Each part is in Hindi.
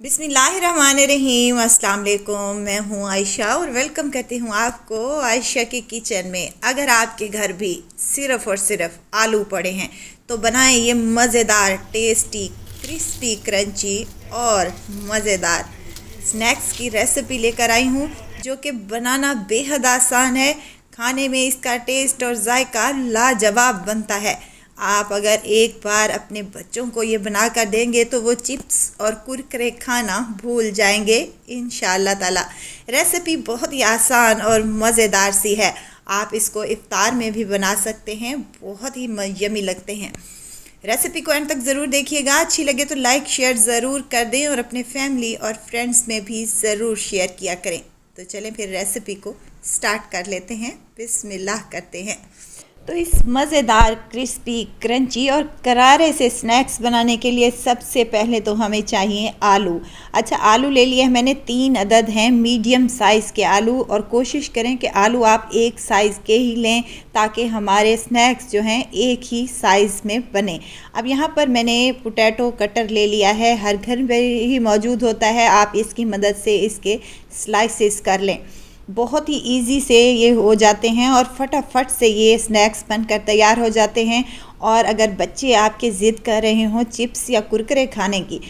बिस्मिल्लाहिर्रहमानिर्रहीम। अस्सलाम वालेकुम। मैं हूँ आयशा और वेलकम करती हूँ आपको आयशा के किचन में। अगर आपके घर भी सिर्फ़ और सिर्फ आलू पड़े हैं तो बनाएं ये मज़ेदार, टेस्टी, क्रिस्पी, क्रंची और मज़ेदार स्नैक्स की रेसिपी लेकर आई हूँ, जो कि बनाना बेहद आसान है। खाने में इसका टेस्ट और जायका लाजवाब बनता है। आप अगर एक बार अपने बच्चों को ये बना कर देंगे तो वो चिप्स और कुरकुरे खाना भूल जाएंगे इंशाअल्लाह ताला। रेसिपी बहुत ही आसान और मज़ेदार सी है। आप इसको इफ्तार में भी बना सकते हैं, बहुत ही यमी लगते हैं। रेसिपी को एंड तक ज़रूर देखिएगा। अच्छी लगे तो लाइक शेयर ज़रूर कर दें और अपने फैमिली और फ्रेंड्स में भी ज़रूर शेयर किया करें। तो चलें फिर रेसिपी को स्टार्ट कर लेते हैं। बिस्मिल्लाह करते हैं। तो इस मज़ेदार, क्रिस्पी, क्रंची और करारे से स्नैक्स बनाने के लिए सबसे पहले तो हमें चाहिए आलू। अच्छा, आलू ले लिए मैंने 3 अदद हैं मीडियम साइज़ के आलू, और कोशिश करें कि आलू आप एक साइज़ के ही लें ताकि हमारे स्नैक्स जो हैं एक ही साइज़ में बने। अब यहाँ पर मैंने पोटैटो कटर ले लिया है, हर घर में ही मौजूद होता है। आप इसकी मदद से इसके स्लाइसेस कर लें। बहुत ही इजी से ये हो जाते हैं और फटाफट से ये स्नैक्स बनकर तैयार हो जाते हैं। और अगर बच्चे आपके ज़िद कर रहे हों चिप्स या कुरकुरे खाने की,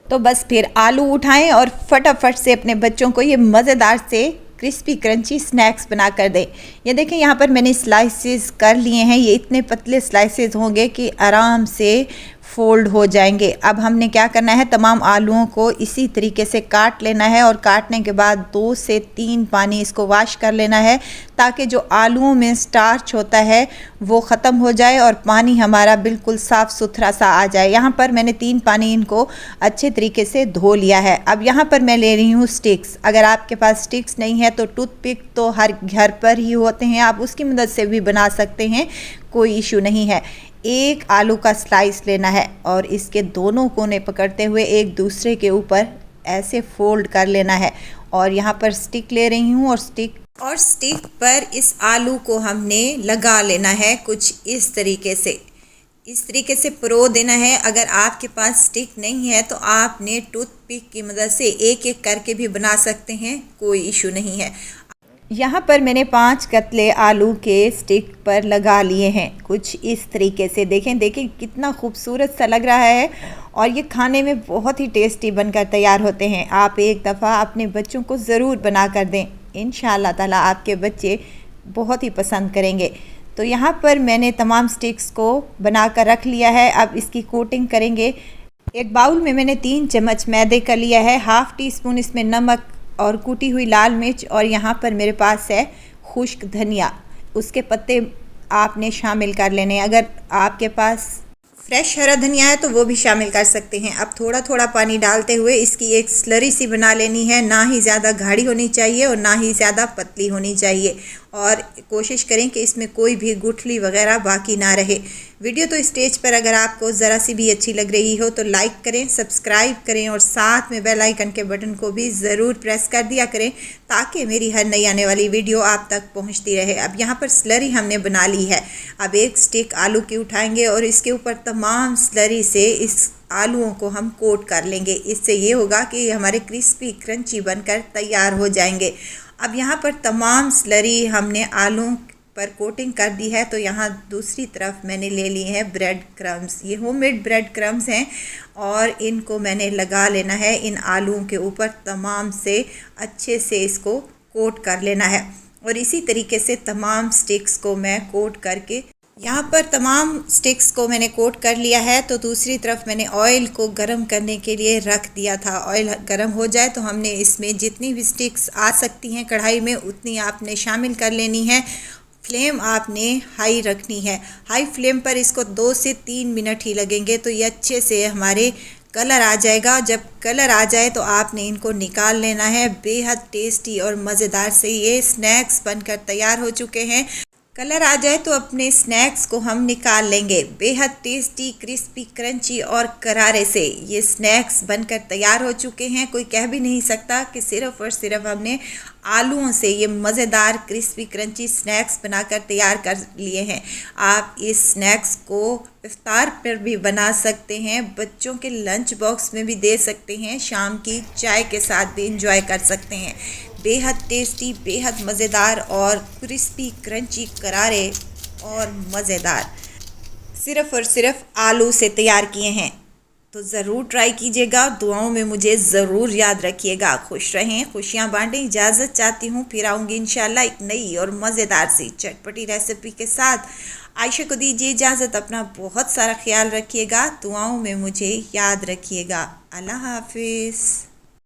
तो बस फिर आलू उठाएं और फटाफट से अपने बच्चों को ये मज़ेदार से क्रिस्पी क्रंची स्नैक्स बना कर दें। ये देखें, यहाँ पर मैंने स्लाइसेस कर लिए हैं। ये इतने पतले स्लाइसेस होंगे कि आराम से फोल्ड हो जाएंगे। अब हमने क्या करना है, तमाम आलूओं को इसी तरीके से काट लेना है और काटने के बाद 2 से 3 पानी इसको वॉश कर लेना है, ताकि जो आलूओं में स्टार्च होता है वो ख़त्म हो जाए और पानी हमारा बिल्कुल साफ़ सुथरा सा आ जाए। यहाँ पर मैंने 3 पानी इनको अच्छे तरीके से धो लिया है। अब यहाँ पर मैं ले रही हूँ स्टिक्स। अगर आपके पास स्टिक्स नहीं है तो टूथपिक तो हर घर पर ही होते हैं, आप उसकी मदद से भी बना सकते हैं, कोई इशू नहीं है। एक आलू का स्लाइस लेना है और इसके दोनों कोने पकड़ते हुए एक दूसरे के ऊपर ऐसे फोल्ड कर लेना है। और यहाँ पर स्टिक ले रही हूँ और स्टिक पर इस आलू को हमने लगा लेना है कुछ इस तरीके से परो देना है। अगर आपके पास स्टिक नहीं है तो आपने टूथपिक की मदद से एक एक करके भी बना सकते हैं, कोई इशू नहीं है। यहाँ पर मैंने 5 कतले आलू के स्टिक पर लगा लिए हैं कुछ इस तरीके से। देखें कितना खूबसूरत सा लग रहा है और ये खाने में बहुत ही टेस्टी बनकर तैयार होते हैं। आप एक दफ़ा अपने बच्चों को ज़रूर बना कर दें, इंशाअल्लाह ताला आपके बच्चे बहुत ही पसंद करेंगे। तो यहाँ पर मैंने तमाम स्टिक्स को बना कर रख लिया है। अब इसकी कोटिंग करेंगे। एक बाउल में मैंने 3 चम्मच मैदे का लिया है, हाफ़ टी स्पून इसमें नमक और कूटी हुई लाल मिर्च, और यहाँ पर मेरे पास है खुश्क धनिया, उसके पत्ते आपने शामिल कर लेने। अगर आपके पास फ्रेश हरा धनिया है तो वो भी शामिल कर सकते हैं। अब थोड़ा थोड़ा पानी डालते हुए इसकी एक स्लरी सी बना लेनी है। ना ही ज़्यादा गाढ़ी होनी चाहिए और ना ही ज़्यादा पतली होनी चाहिए, और कोशिश करें कि इसमें कोई भी गुठली वगैरह बाकी ना रहे। वीडियो तो स्टेज पर अगर आपको ज़रा सी भी अच्छी लग रही हो तो लाइक करें, सब्सक्राइब करें और साथ में बेल आइकन के बटन को भी ज़रूर प्रेस कर दिया करें, ताकि मेरी हर नई आने वाली वीडियो आप तक पहुंचती रहे। अब यहाँ पर स्लरी हमने बना ली है। अब एक स्टिक आलू की उठाएंगे और इसके ऊपर तमाम स्लरी से इस आलूओं को हम कोट कर लेंगे। इससे ये होगा कि हमारे क्रिस्पी क्रंची बनकर तैयार हो जाएंगे। अब यहाँ पर तमाम स्लरी हमने आलू पर कोटिंग कर दी है, तो यहाँ दूसरी तरफ मैंने ले लिए हैं ब्रेड क्रम्स। ये होममेड ब्रेड क्रम्स हैं और इनको मैंने लगा लेना है इन आलूओं के ऊपर। तमाम से अच्छे से इसको कोट कर लेना है और इसी तरीके से तमाम स्टिक्स को मैं कोट करके, यहाँ पर तमाम स्टिक्स को मैंने कोट कर लिया है। तो दूसरी तरफ मैंने ऑयल को गरम करने के लिए रख दिया था। ऑयल गरम हो जाए तो हमने इसमें जितनी भी स्टिक्स आ सकती हैं कढ़ाई में उतनी आपने शामिल कर लेनी है। फ्लेम आपने हाई रखनी है। हाई फ्लेम पर इसको 2 से 3 मिनट ही लगेंगे तो ये अच्छे से हमारे कलर आ जाएगा। जब कलर आ जाए तो आपने इनको निकाल लेना है। बेहद टेस्टी और मज़ेदार से ये स्नैक्स बनकर तैयार हो चुके हैं। कलर आ जाए तो अपने स्नैक्स को हम निकाल लेंगे। बेहद टेस्टी, क्रिस्पी, क्रंची और करारे से ये स्नैक्स बनकर तैयार हो चुके हैं। कोई कह भी नहीं सकता कि सिर्फ़ और सिर्फ हमने आलूओं से ये मज़ेदार क्रिस्पी क्रंची स्नैक्स बनाकर तैयार कर लिए हैं। आप इस स्नैक्स को इफ्तार पर भी बना सकते हैं, बच्चों के लंच बॉक्स में भी दे सकते हैं, शाम की चाय के साथ भी इंजॉय कर सकते हैं। बेहद टेस्टी, बेहद मज़ेदार और क्रिस्पी, क्रंची, करारे और मज़ेदार सिर्फ़ और सिर्फ आलू से तैयार किए हैं। तो ज़रूर ट्राई कीजिएगा। दुआओं में मुझे ज़रूर याद रखिएगा। खुश रहें, खुशियाँ बांटें। इजाज़त चाहती हूँ, फिर आऊँगी इंशाल्लाह एक नई और मज़ेदार सी चटपटी रेसिपी के साथ। आयशा को दीजिए इजाज़त। अपना बहुत सारा ख्याल रखिएगा। दुआओं में मुझे याद रखिएगा। अल्लाह हाफिज़।